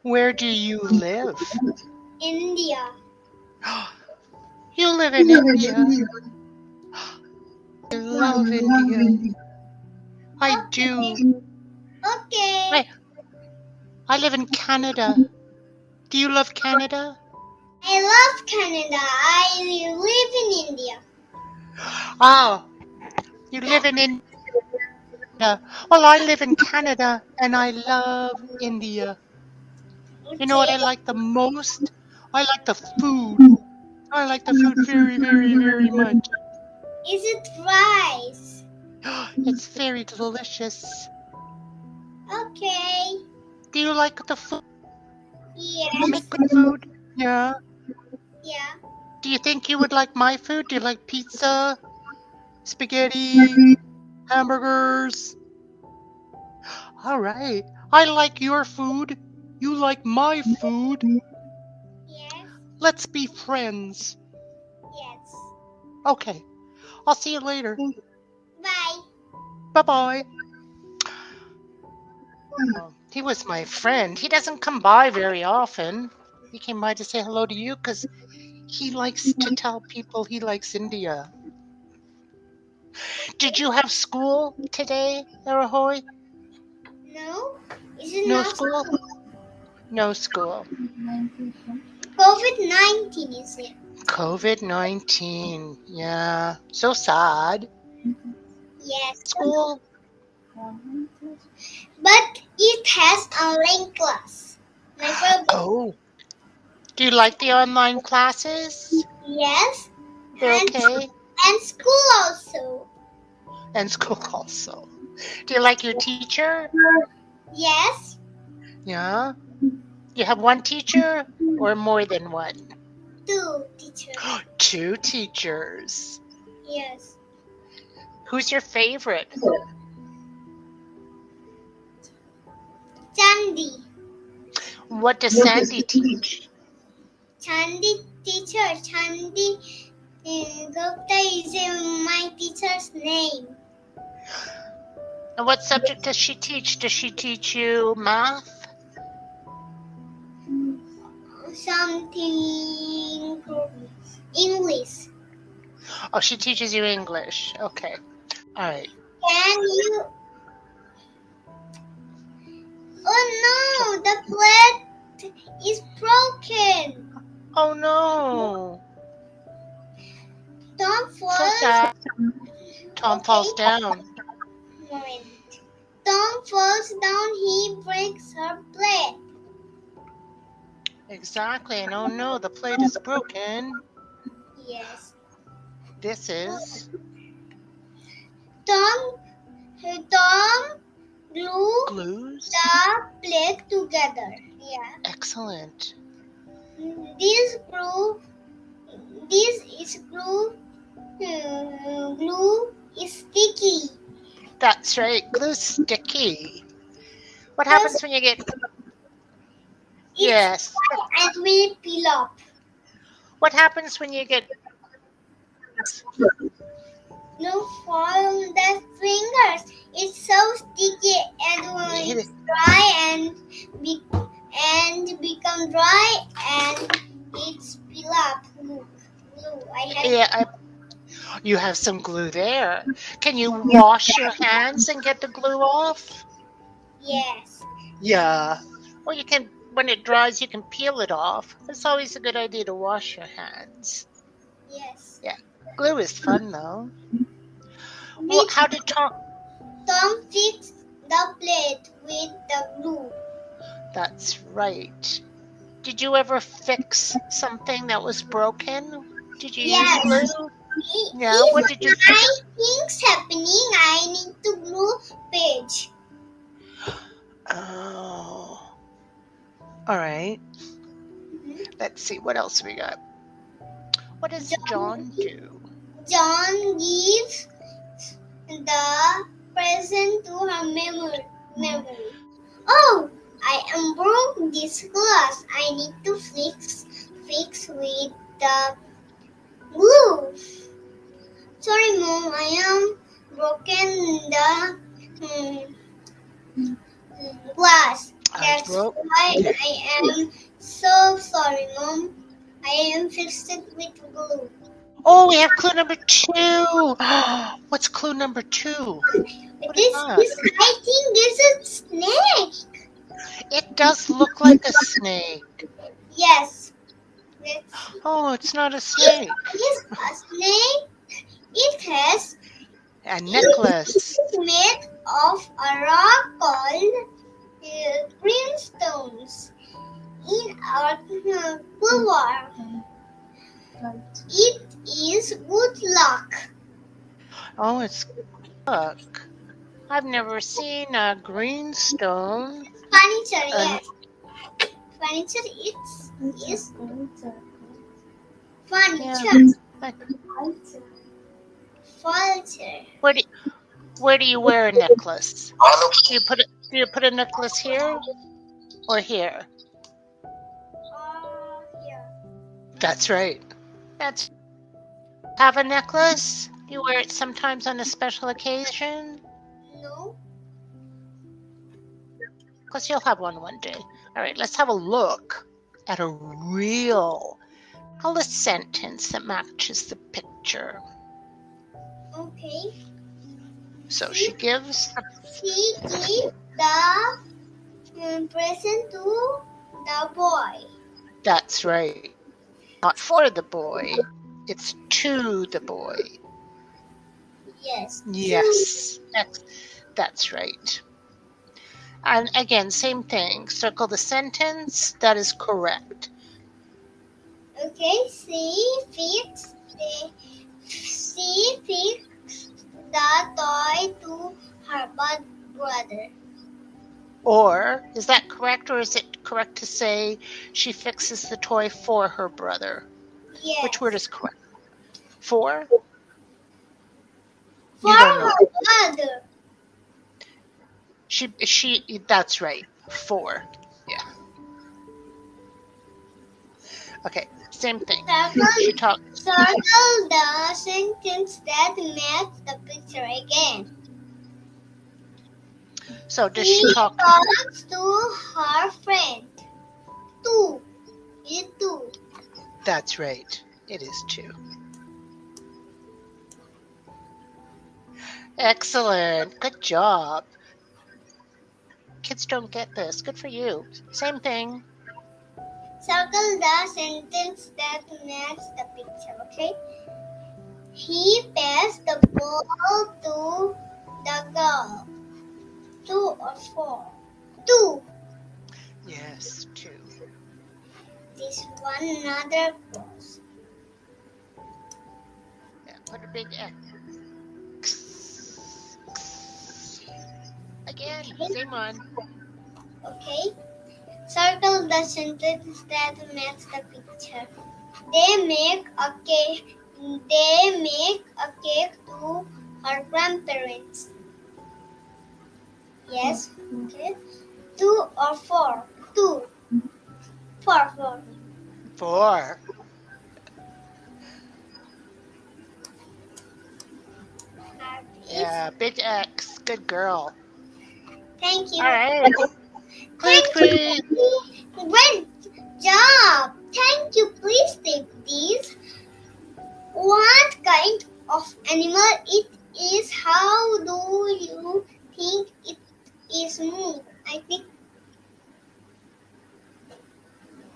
Where do you live? India. You live in India. I love India. I do. Okay. I live in Canada. Do you love Canada? I love Canada. I live in India. Oh, you live in India. Well, I live in Canada and I love India. You know what Okay. I like the most? I like the food. I like the food very, very, very much. Is it rice? It's very delicious. Okay. Do you like the food? You Yes. make good food? Yeah. Yeah. Do you think you would like my food? Do you like pizza, spaghetti, hamburgers? All right. I like your food. You like my food. Yes. Let's be friends. Yes. Okay. I'll see you later. Bye. Bye-bye. He was my friend. He doesn't come by very often. He came by to say hello to you because he likes to tell people he likes India. Did you have school today, Aarohi? No. Is it No not school? No school. COVID-19? Is it? COVID-19. Yeah. So sad. Yes. School? But it has online class. My favorite. Oh. Do you like the online classes? Yes. They're And okay? and school also. And school also. Do you like your teacher? Yes. Yeah. You have one teacher or more than one? 2 teachers. Two teachers. Yes. Who's your favorite? Chandi. What does Sandy teach? Chandi teacher. Chandi Gupta is my teacher's name. And what subject does she teach? Does she teach you math? Something English. Oh, she teaches you English. Okay. All right. Can you? Oh no! The plate is broken. Oh no. Tom So falls. sad. Tom falls down. Moment. Tom falls down. He breaks her plate. Exactly. And oh no, the plate is broken. Yes. This is Tom glues glues. the plate together. Yeah. Excellent. This is glue. Glue is sticky. That's right. Glue's sticky. What happens when you get... Yes. And will peel up. What happens when you get... No, from the fingers. It's so sticky, and when it's dry and become dry, and it's peel up. Look, glue. You have some glue there. Can you wash your hands and get the glue off? Yes. Yeah. Or you can, when it dries, you can peel it off. It's always a good idea to wash your hands. Yes. Yeah. Glue is fun, though. Well, how did Tom fix the plate with the glue? That's right. Did you ever fix something that was broken? Did you use glue? Yeah. What did you fix? Things happening, I need to glue page. Oh. All right. Let's see. What else we got? What does John do? John gives the present to her memory. Oh, I am broke this glass. I need to fix with the glue. Sorry, Mom, I am broken the glass. That's Well, why I am so sorry, Mom. I am fixed it with glue. oh, we have clue number 2. What's clue number 2? What is that? I think this is snake. It does look like a snake. Yes. Let's see. Oh, it's not a snake. It is a snake. It has A it necklace. is made of a rock called greenstones in our boulevard. It is good luck. Oh, it's look. I've never seen a greenstone. Furniture, And yes. Furniture is furniture. yeah. Furniture. Where do you wear a necklace? Do you put a necklace here or here? Yeah. That's right. That's have a necklace. You wear it sometimes on a special occasion. No. Because you'll have one day. All right, let's have a look at a real a sentence that matches the picture. Okay. So she gives. She gives the present to the boy. That's right. Not for the boy. It's to the boy. Yes. Yes. That's right. And again, same thing. Circle the sentence. That is correct. Okay. She fixed the toy to her brother. Or is that correct, or is it correct to say she fixes the toy for her brother? Yes. Which word is correct? For? For You don't know. her brother. She that's right. For. Yeah. Okay, same thing. Circle the sentence that matches the picture again. So does She she talk talks to her friend. Two. It's two. That's right. It is 2. Excellent. Good job. Kids don't get this. Good for you. Same thing. Circle the sentence that matches the picture, okay? He passed the ball to the girl. 2 or 4? 2. Yes, 2. This one another cross. Yeah, put a big X. Again, same one. Okay. Circle the sentence that matches the picture. They make a cake. They make a cake to her grandparents. Yes. Okay. 2 or 4? 2. 4. 4. Yeah, big X. Good girl. Thank you. All right. Clue 3. Great job. Thank you. Please take these. What kind of animal it is? How do you think it is moved? I think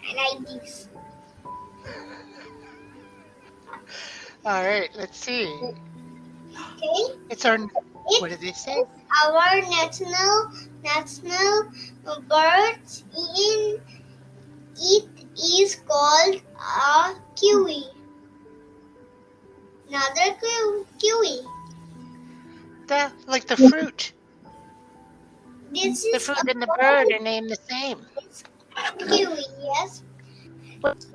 I like this. All right, let's see. Okay. It's our. What did they say? Our national bird. It is called a kiwi. Another kiwi. Like the fruit. This The is fruit a and the bird are named the same. kiwi. Yes. What?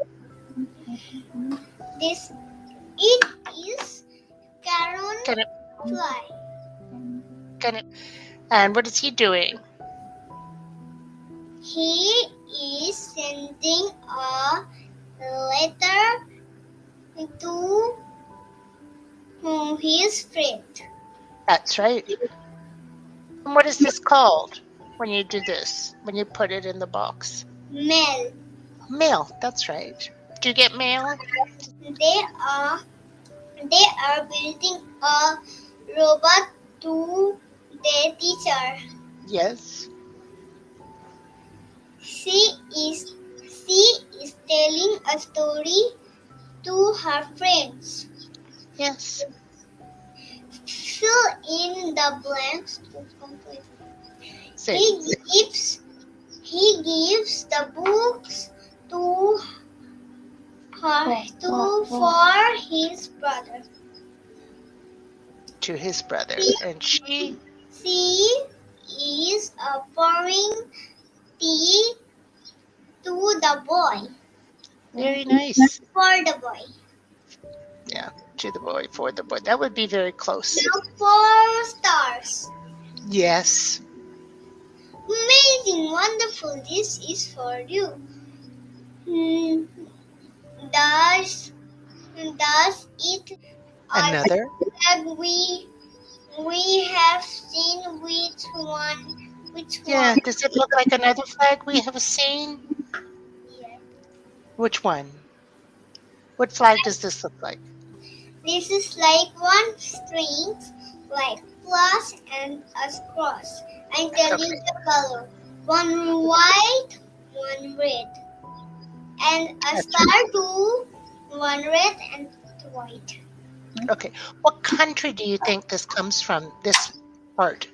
This it is caron Can it? fly. Can it? And what is he doing? He is sending a letter to his friend. That's right. And what is this called? when you do this, when you put it in the box? Mail. Mail, that's right. Do you get mail? They are building a robot to their teacher. Yes. She is telling a story to her friends. Yes. Fill in the blanks to complete. Say. He gives the books to for his brother. To his brother. And she? She is pouring tea to the boy. Very nice. For the boy. Yeah, to the boy, for the boy. That would be very close. Now for stars. Yes. Amazing, wonderful. This is for you. Does it? Another? We have seen which one. Yeah, does it look like another flag we have seen? Yeah. Which one? What flag does this look like? This is like one string, like plus and a cross. I tell you the color. One white, one red. And a star too, one red and two white. Okay. What country do you think this comes from, this part?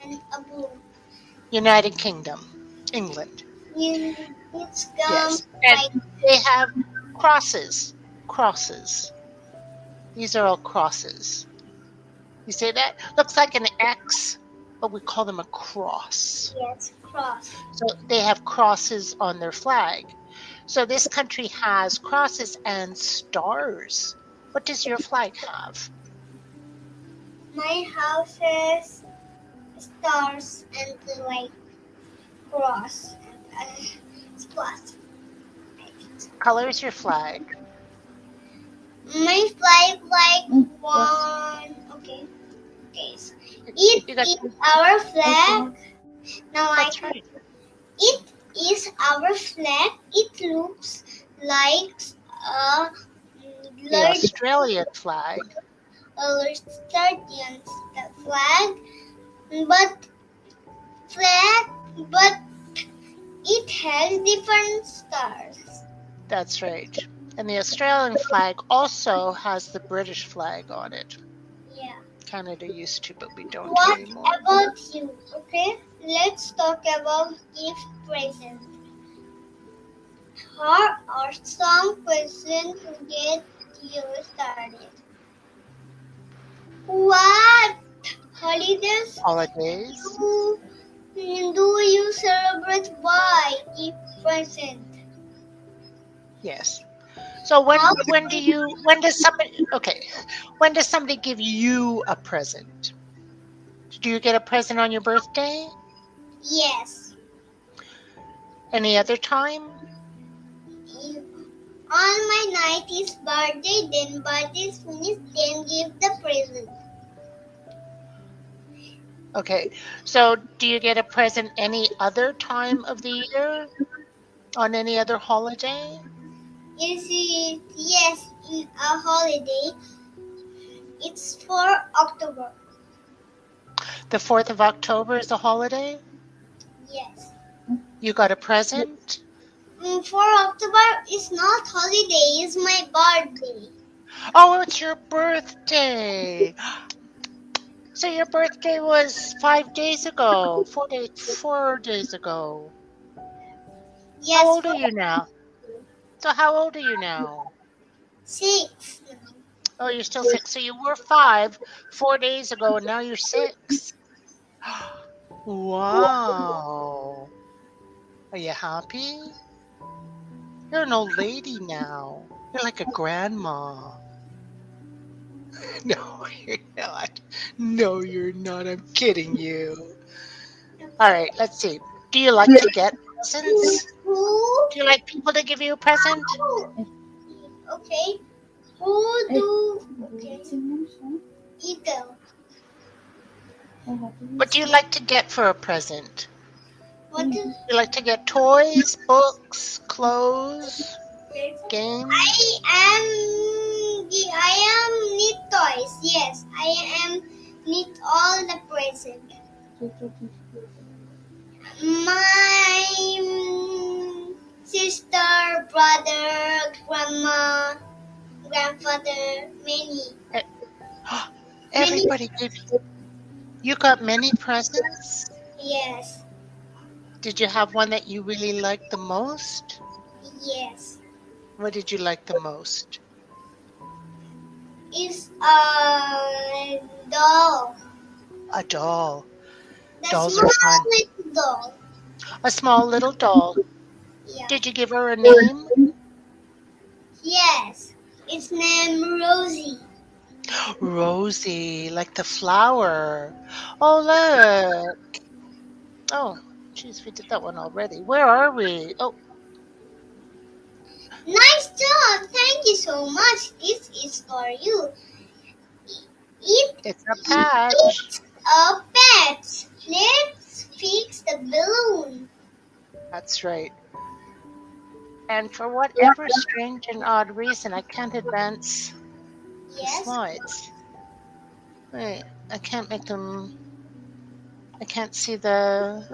And a blue. United Kingdom, England. It's Yes. And they have crosses. Crosses. These are all crosses. You see that? Looks like an X, but we call them a cross. Yes, cross. So they have crosses on their flag. So this country has crosses and stars. What does your flag have? My house has stars and like cross and plus. Color is your flag? My flag like one. Okay. It is our flag. Now That's right. It is our flag. It looks like a The Australian flag. Australian flag, but it has different stars. That's right. And the Australian flag also has the British flag on it. Yeah. Canada used to, but we don't anymore. What about you? Okay, let's talk about gift present. Here are some questions to get you started. What holidays do you celebrate by gift present? Yes. So when does somebody give you a present? Do you get a present on your birthday? Yes. Any other time? On my 90th birthday, then birthday is finished, then give the present. Okay. So do you get a present any other time of the year? On any other holiday? Yes, in a holiday. It's for October. The 4th of October is a holiday? Yes. You got a present? For October is not holiday, it's my birthday. Oh, it's your birthday. So your birthday was 5 days ago, 4 days ago. Yes. How old are you now? So how old are you now? 6. Oh, you're still 6. So you were 5 4 days ago, and now you're 6. Wow. Are you happy? You're an old lady now. You're like a grandma. No, you're not. No, you're not. I'm kidding you. All right, let's see. Do you like to get presents? Do you like people to give you a present? Okay. Who do? Okay. Eagle. What do you like to get for a present? What is You like to get toys, books, clothes, games? I am need toys. Yes, I am need all the present. My sister, brother, grandma, grandfather, many. Eh, Many, Everybody gave you got many presents? yes, Did you have one that you really liked the most? yes. What did you like the most? Is a doll. A doll. The Dolls are small fun. little doll. A small little doll. Yeah. Did you give her a name? Yes. It's named Rosie. Rosie, like the flower. Oh, look. Oh, geez, we did that one already. Where are we? Oh, Nice job. Thank you so much. This is for you. It it's a patch. It's a pet. Let's fix the balloon. That's right. And for whatever strange and odd reason, I can't advance the Yes. slides. Wait, I can't make them. I can't see the.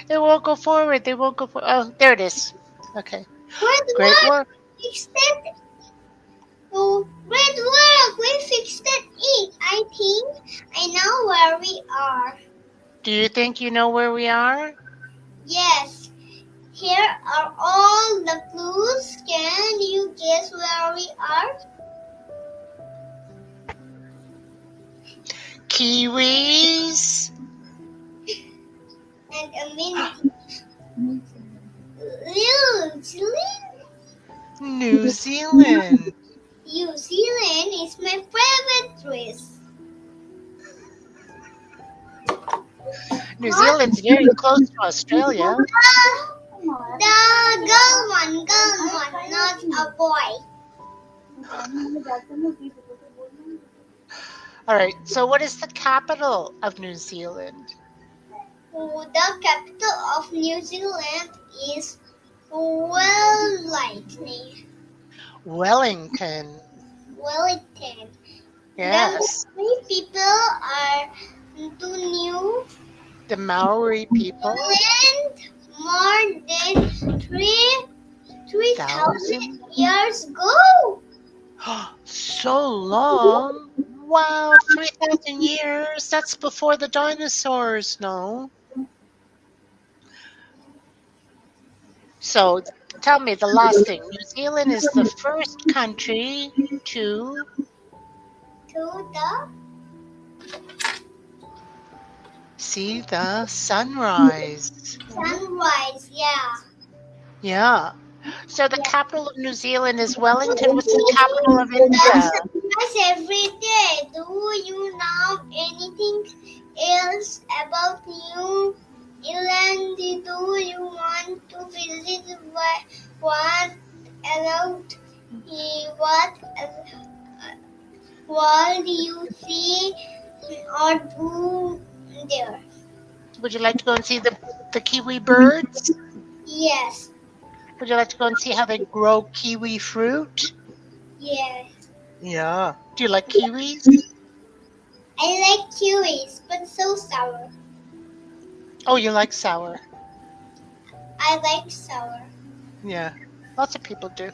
It won't go forward. They won't go forward. Oh, there it is. Okay. Good Great work. work. Fixed it. Oh, great work. We fixed it. I think I know where we are. Do you think you know where we are? Yes. Here are all the clues. Can you guess where we are? Kiwis. And a minute. New Zealand? New Zealand. New Zealand is my favorite place. New Zealand's very close to Australia. The girl one, not a boy. All right. So, what is the capital of New Zealand? The capital of New Zealand is Wellington. Wellington. Wellington. Yes. The Maori people are too new The Maori people. Zealand more than 3,000 1,000. years ago. So long. Wow, 3,000 years. That's before the dinosaurs, no? So tell me the last thing. New Zealand is the first country to To the see the sunrise. sunrise, yeah. Yeah. So the capital of New Zealand is Wellington. What's the capital of The India? sunrise every day. Do you know anything else about New Zealand? Do you want to visit what about what do you see or do there? Would you like to go and see the kiwi birds? Yes, Would you like to go and see how they grow kiwi fruit? yes. Yeah. Do you like kiwis? I like kiwis, but so sour. Oh, you like sour. I like sour. Yeah. Lots of people do.